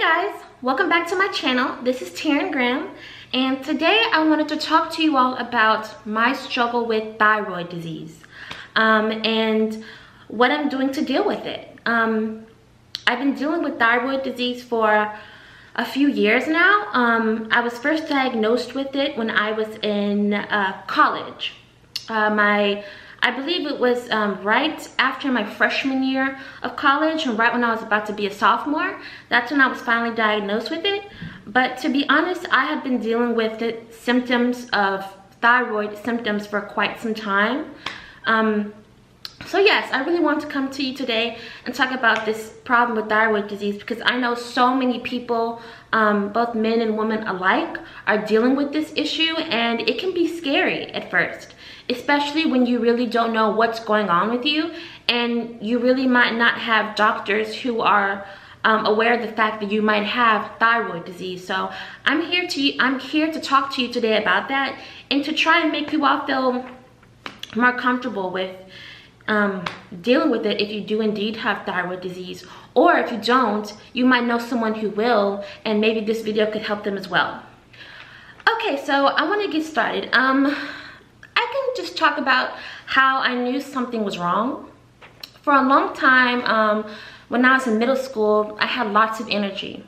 guys, welcome back to my channel. This is Taryn Graham, and today I wanted to talk to you all about my struggle with thyroid disease and what I'm doing to deal with it. I've been dealing with thyroid disease for a few years now. I was first diagnosed with it when I was in college. I believe it was right after my freshman year of college and right when I was about to be a sophomore. That's when I was finally diagnosed with it. But to be honest, I have been dealing with the symptoms of thyroid symptoms for quite some time. So yes, I really want to come to you today and talk about this problem with thyroid disease because I know so many people, both men and women alike, are dealing with this issue, and it can be scary at first, especially when you really don't know what's going on with you and you really might not have doctors who are aware of the fact that you might have thyroid disease. So I'm here to talk to you today about that and to try and make you all feel more comfortable with dealing with it if you do indeed have thyroid disease, or if you don't, you might know someone who will, and maybe this video could help them as well. Okay, so I want to get started. I can just talk about how I knew something was wrong. For a long time, when I was in middle school, I had lots of energy.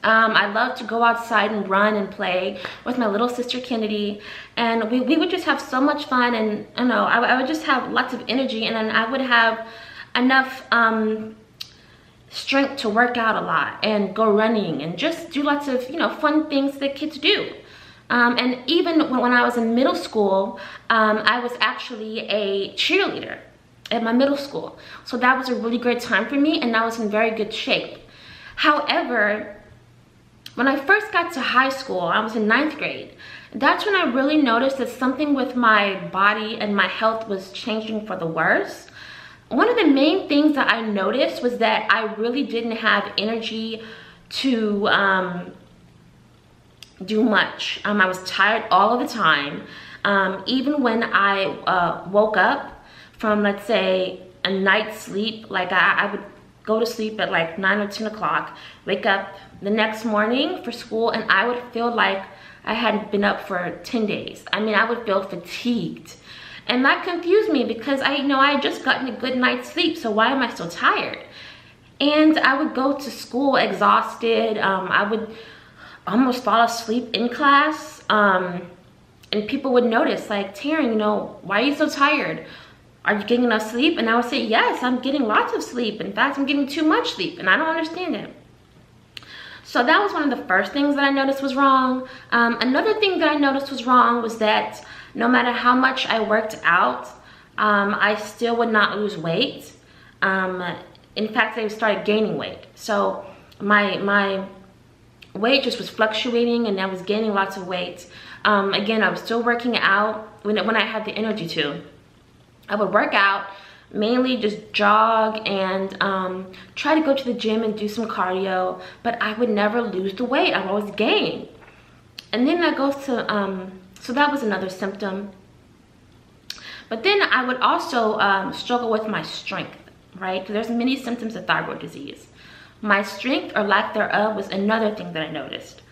I loved to go outside and run and play with my little sister Kennedy, and we would just have so much fun, and I would just have lots of energy, and then I would have enough strength to work out a lot and go running and just do lots of fun things that kids do. And even when I was in middle school, I was actually a cheerleader at my middle school, so that was a really great time for me, and I was in very good shape. However, when I first got to high school, I was in 9th grade. That's when I really noticed that something with my body and my health was changing for the worse. One of the main things that I noticed was that I really didn't have energy to do much. I was tired all of the time. Even when I woke up from, let's say, a night's sleep, like I would go to sleep at like 9 or 10 o'clock, wake up the next morning for school, and I would feel like I hadn't been up for 10 days. I mean, I would feel fatigued. And that confused me because I had just gotten a good night's sleep, so why am I so tired? And I would go to school exhausted. I would almost fall asleep in class. And people would notice, like, Taryn, why are you so tired? Are you getting enough sleep? And I would say, yes, I'm getting lots of sleep. In fact, I'm getting too much sleep, and I don't understand it. So that was one of the first things that I noticed was wrong. Another thing that I noticed was wrong was that no matter how much I worked out, I still would not lose weight. In fact, I started gaining weight. So my weight just was fluctuating, and I was gaining lots of weight. Again, I was still working out when I had the energy to. I would work out, mainly just jog and try to go to the gym and do some cardio, but I would never lose the weight. I would always gain. And then that goes to, so that was another symptom. But then I would also struggle with my strength, right? Because there's many symptoms of thyroid disease. My strength or lack thereof was another thing that I noticed.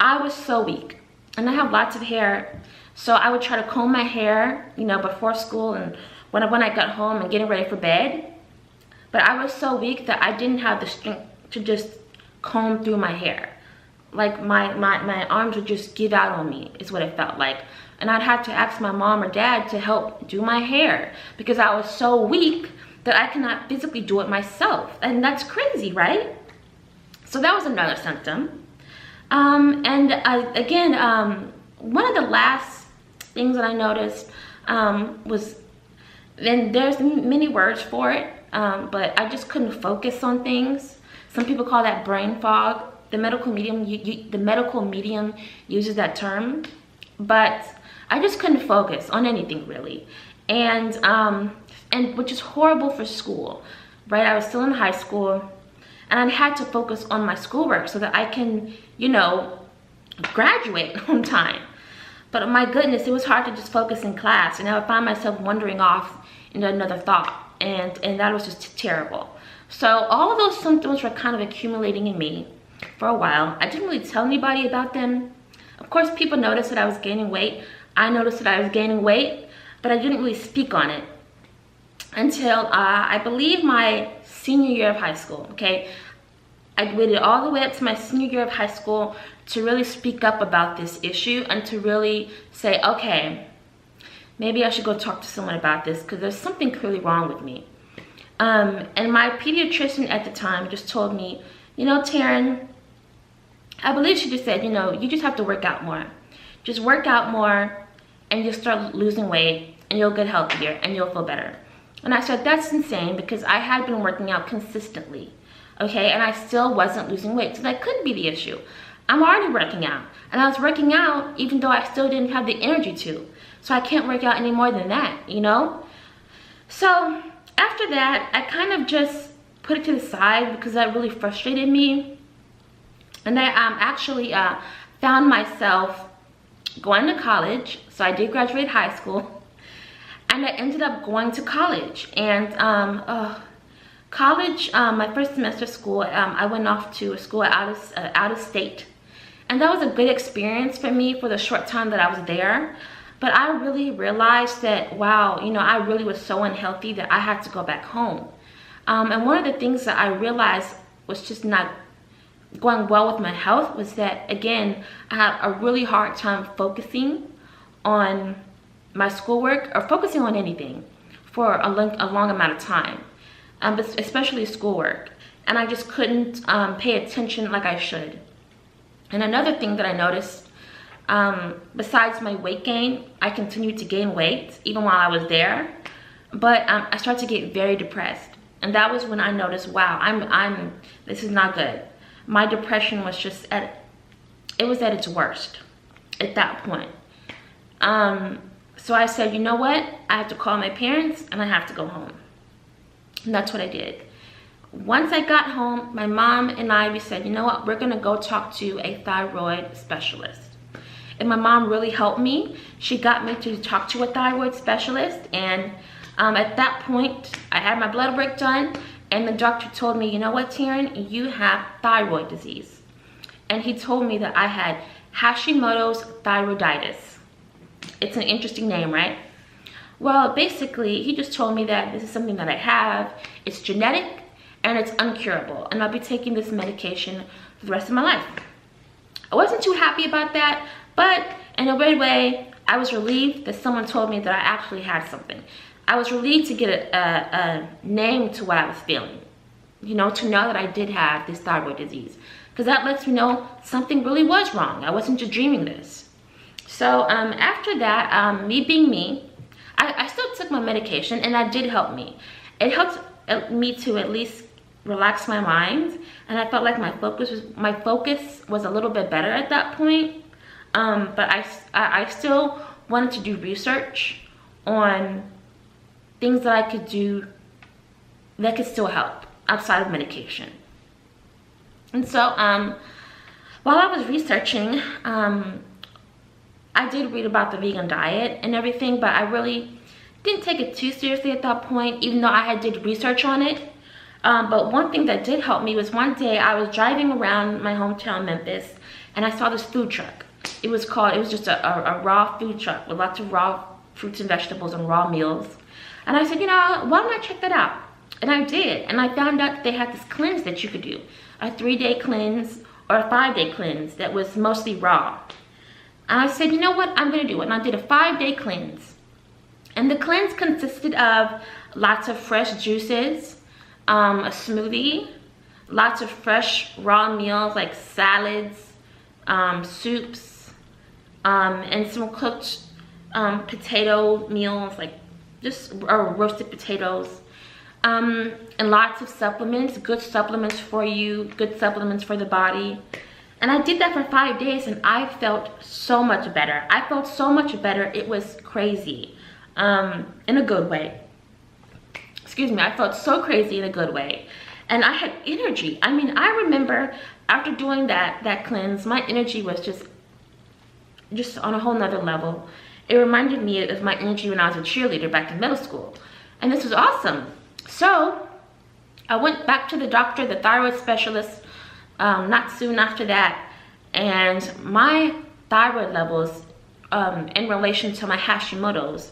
I was so weak, and I have lots of hair. So I would try to comb my hair, before school and when I got home and getting ready for bed. But I was so weak that I didn't have the strength to just comb through my hair. Like my arms would just give out on me, is what it felt like. And I'd have to ask my mom or dad to help do my hair because I was so weak that I cannot physically do it myself. And that's crazy, right? So that was another symptom. One of the last things that I noticed was, and there's many words for it, but I just couldn't focus on things. Some people call that brain fog. The medical medium uses that term, but I just couldn't focus on anything really, and which is horrible for school, right? I was still in high school, and I had to focus on my schoolwork so that I can, graduate on time. But my goodness, it was hard to just focus in class, and I would find myself wandering off into another thought, and that was just terrible. So all of those symptoms were kind of accumulating in me for a while. I didn't really tell anybody about them. Of course, people noticed that I was gaining weight. I noticed that I was gaining weight, but I didn't really speak on it until I believe my senior year of high school, okay? I waited all the way up to my senior year of high school to really speak up about this issue and to really say, okay, maybe I should go talk to someone about this because there's something clearly wrong with me. And my pediatrician at the time just told me, you know, Taryn, I believe she just said, you know, you just have to work out more. Just work out more and you'll start losing weight and you'll get healthier and you'll feel better. And I said, that's insane because I had been working out consistently, okay? And I still wasn't losing weight, so that couldn't be the issue. I'm already working out. And I was working out even though I still didn't have the energy to. So I can't work out any more than that, you know? So after that, I kind of just put it to the side because that really frustrated me. And I actually found myself going to college. So I did graduate high school. And I ended up going to college. And college, my first semester of school, I went off to a school out of state. And that was a good experience for me for the short time that I was there. But I really realized that, wow, you know, I really was so unhealthy that I had to go back home. And one of the things that I realized was just not going well with my health was that, again, I had a really hard time focusing on my schoolwork or focusing on anything for a long amount of time, but especially schoolwork. And I just couldn't pay attention like I should. And another thing that I noticed, besides my weight gain, I continued to gain weight even while I was there, but I started to get very depressed. And that was when I noticed, wow, this is not good. My depression was just it was at its worst at that point. So I said, you know what? I have to call my parents and I have to go home. And that's what I did. Once I got home, my mom and I, we said, you know what? We're gonna go talk to a thyroid specialist. And my mom really helped me. She got me to talk to a thyroid specialist. And at that point, I had my blood work done. And the doctor told me, you know what, Taryn? You have thyroid disease. And he told me that I had Hashimoto's thyroiditis. It's an interesting name, right? Well, basically, he just told me that this is something that I have. It's genetic and it's uncurable. And I'll be taking this medication for the rest of my life. I wasn't too happy about that, but in a weird way, I was relieved that someone told me that I actually had something. I was relieved to get a name to what I was feeling. You know, to know that I did have this thyroid disease. Because that lets me know something really was wrong. I wasn't just dreaming this. So after that, me being me, I still took my medication and that did help me. It helped me to at least relax my mind, and I felt like my focus was a little bit better at that point. But I still wanted to do research on things that I could do that could still help outside of medication. And so while I was researching, I did read about the vegan diet and everything, but I really didn't take it too seriously at that point, even though I did research on it. But one thing that did help me was one day I was driving around my hometown, Memphis, and I saw this food truck. It was just a raw food truck with lots of raw fruits and vegetables and raw meals. And I said, you know, why don't I check that out? And I did, and I found out they had this cleanse that you could do, a 3-day cleanse or a 5-day cleanse that was mostly raw. And I said, you know what, I'm gonna do it. And I did a 5-day cleanse. And the cleanse consisted of lots of fresh juices, a smoothie, lots of fresh raw meals like salads, soups, and some cooked potato meals, like just roasted potatoes, and lots of supplements, good supplements for you, good supplements for the body. And I did that for 5 days and I felt so much better. I felt so much better, it was crazy, in a good way. Excuse me, I felt so crazy in a good way. And I had energy. I mean, I remember after doing that cleanse, my energy was just on a whole nother level. It reminded me of my energy when I was a cheerleader back in middle school. And this was awesome. So I went back to the doctor, the thyroid specialist, not soon after that, and my thyroid levels in relation to my Hashimoto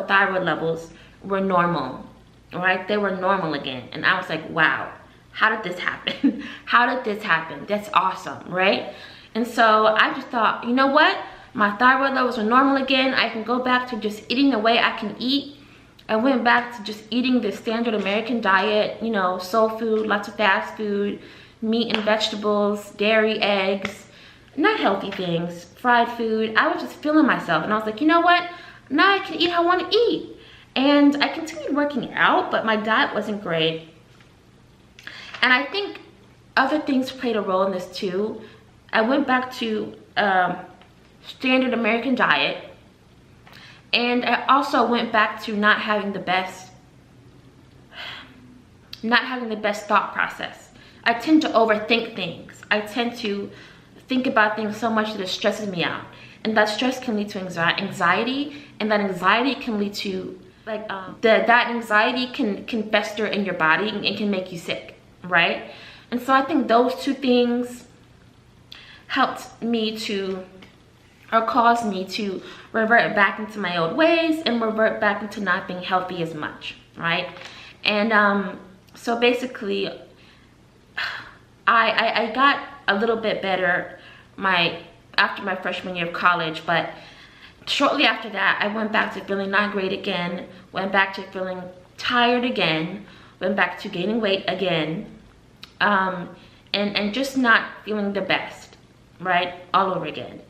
thyroid levels were normal, right? They were normal again. And I was like, wow, how did this happen? How did this happen? That's awesome, right? And so I just thought, you know what? My thyroid levels are normal again. I can go back to just eating the way I can eat. I went back to just eating the standard American diet, you know, soul food, lots of fast food, meat and vegetables, dairy, eggs, not healthy things, fried food. I was just feeling myself, and I was like, you know what? Now I can eat how I want to eat. And I continued working out, but my diet wasn't great. And I think other things played a role in this too. I went back to standard American diet, and I also went back to not having the best thought process. I tend to overthink things. I tend to think about things so much that it stresses me out, and that stress can lead to anxiety, and that anxiety can lead to that anxiety can fester in your body and can make you sick, right? And so I think those two things helped me to, or caused me to, revert back into my old ways and revert back into not being healthy as much, right? And so basically I got a little bit better after my freshman year of college, but shortly after that I went back to feeling not great again, went back to feeling tired again, went back to gaining weight again, and just not feeling the best, right, all over again.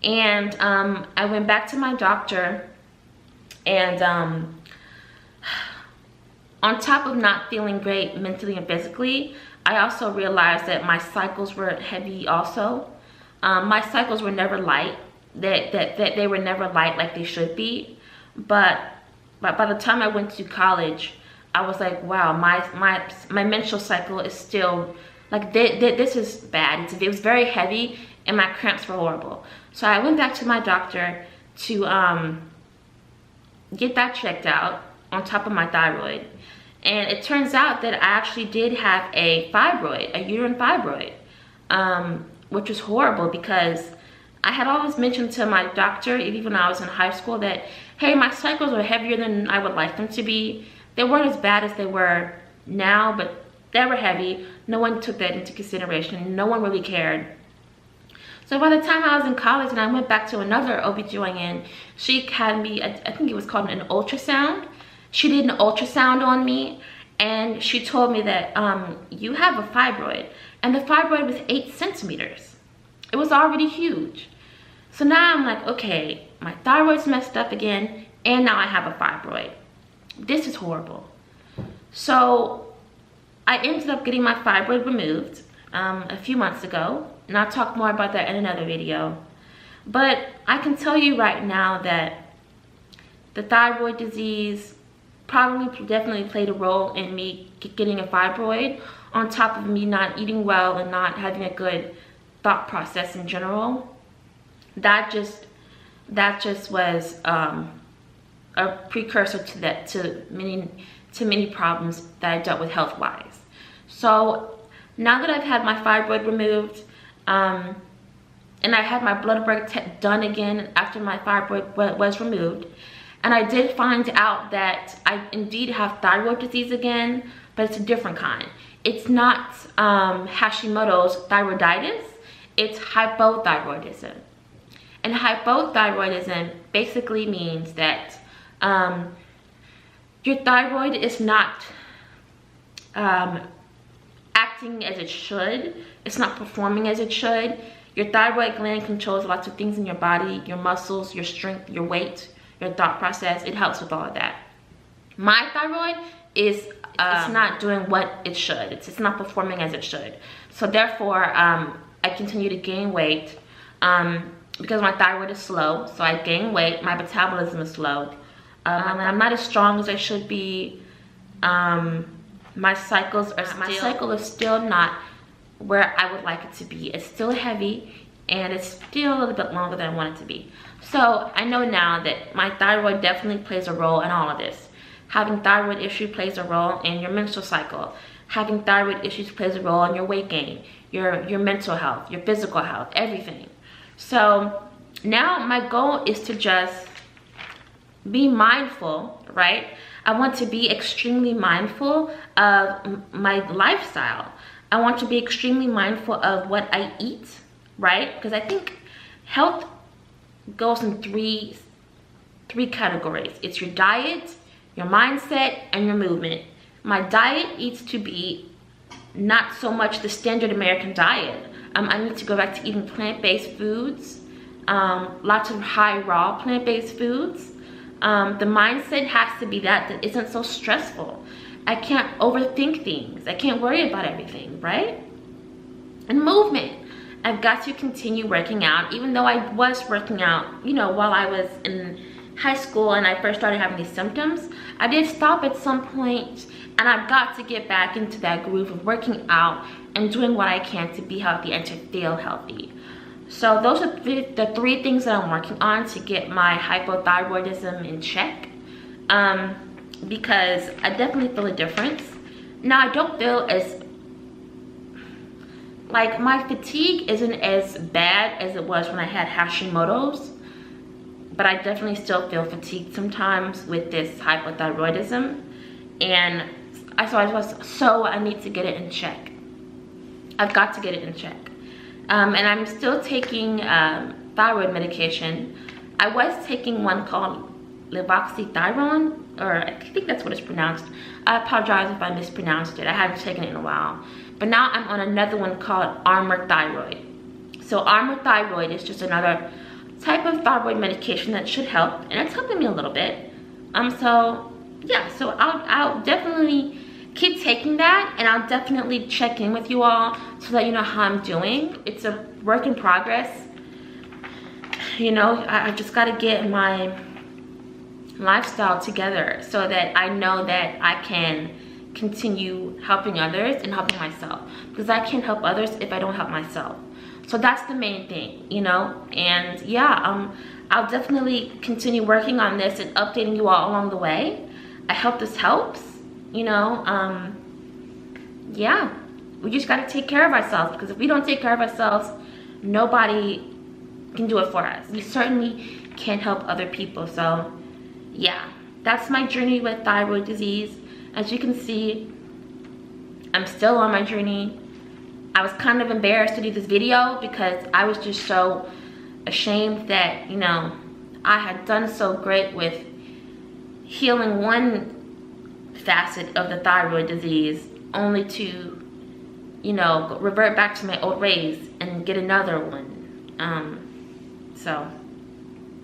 And I went back to my doctor, and on top of not feeling great mentally and physically, I also realized that my cycles were heavy also. My cycles were never light, that they were never light like they should be. But by the time I went to college, I was like, wow, my menstrual cycle is still, like, this is bad. It was very heavy, and my cramps were horrible. So I went back to my doctor to get that checked out on top of my thyroid. And it turns out that I actually did have a fibroid, a uterine fibroid, which was horrible because I had always mentioned to my doctor, even when I was in high school, that, hey, my cycles are heavier than I would like them to be. They weren't as bad as they were now, but they were heavy. No one took that into consideration. No one really cared. So by the time I was in college and I went back to another OBGYN, she had me, I think it was called an ultrasound. She did an ultrasound on me, and she told me that you have a fibroid, and the fibroid was 8 centimeters. It was already huge. So now I'm like, okay, my thyroid's messed up again, and now I have a fibroid. This is horrible. So I ended up getting my fibroid removed a few months ago, and I'll talk more about that in another video. But I can tell you right now that the thyroid disease definitely played a role in me getting a fibroid, on top of me not eating well and not having a good thought process in general. That just was a precursor to many problems that I dealt with health-wise. So now that I've had my fibroid removed, and I had my blood work done again after my fibroid was removed, and I did find out that I indeed have thyroid disease again, but it's a different kind. It's not Hashimoto's thyroiditis, it's hypothyroidism. And hypothyroidism basically means that your thyroid is not acting as it should. It's not performing as it should. Your thyroid gland controls lots of things in your body, your muscles, your strength, your weight, your thought process. It helps with all of that. My thyroid is it's not doing what it should. It's not performing as it should. So therefore, I continue to gain weight because my thyroid is slow. So I gain weight. My metabolism is slow. And I'm not as strong as I should be. My cycle is still not where I would like it to be. It's still heavy, and it's still a little bit longer than I want it to be. So I know now that my thyroid definitely plays a role in all of this. Having thyroid issue plays a role in your menstrual cycle. Having thyroid issues plays a role in your weight gain, your mental health, your physical health, everything. So now my goal is to just be mindful, right? I want to be extremely mindful of my lifestyle. I want to be extremely mindful of what I eat, right? Because I think health goes in three categories. It's your diet, your mindset, and your movement. My diet needs to be not so much the standard American diet. I need to go back to eating plant-based foods, lots of high raw plant-based foods. The mindset has to be that isn't so stressful. I can't overthink things. I can't worry about everything, right? And movement. I've got to continue working out, even though I was working out, you know, while I was in high school and I first started having these symptoms. I did stop at some point, and I've got to get back into that groove of working out and doing what I can to be healthy and to feel healthy. So those are the three things that I'm working on to get my hypothyroidism in check, because I definitely feel a difference. Now, I don't feel as, like, my fatigue isn't as bad as it was when I had Hashimoto's, but I definitely still feel fatigued sometimes with this hypothyroidism, and I need to get it in check. I've got to get it in check. And I'm still taking thyroid medication. I was taking one called levoxythyron, or I think that's what it's pronounced. I apologize if I mispronounced it. I haven't taken it in a while. But now I'm on another one called Armour Thyroid. So Armour Thyroid is just another type of thyroid medication that should help, and it's helping me a little bit. So yeah, so I'll definitely keep taking that, and I'll definitely check in with you all so that you know how I'm doing. It's a work in progress. You know, I just got to get my lifestyle together so that I know that I can continue helping others and helping myself, because I can't help others if I don't help myself. So that's the main thing, you know. And yeah, I'll definitely continue working on this and updating you all along the way. I hope this helps, you know. Yeah, we just got to take care of ourselves, because if we don't take care of ourselves, nobody can do it for us. We certainly can't help other people. So yeah, that's my journey with thyroid disease. As you can see, I'm still on my journey. I was kind of embarrassed to do this video because I was just so ashamed that, you know, I had done so great with healing one facet of the thyroid disease, only to, you know, revert back to my old ways and get another one. So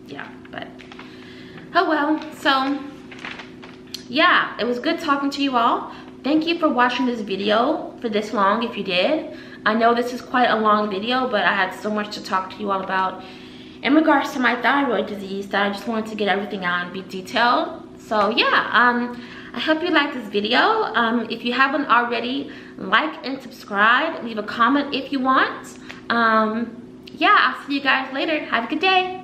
yeah, but oh well. So yeah, it was good talking to you all. Thank you for watching this video for this long, if you did. I know this is quite a long video, but I had so much to talk to you all about in regards to my thyroid disease that I just wanted to get everything out and be detailed. So yeah, I hope you liked this video. If you haven't already, like and subscribe. Leave a comment if you want. Yeah, I'll see you guys later. Have a good day.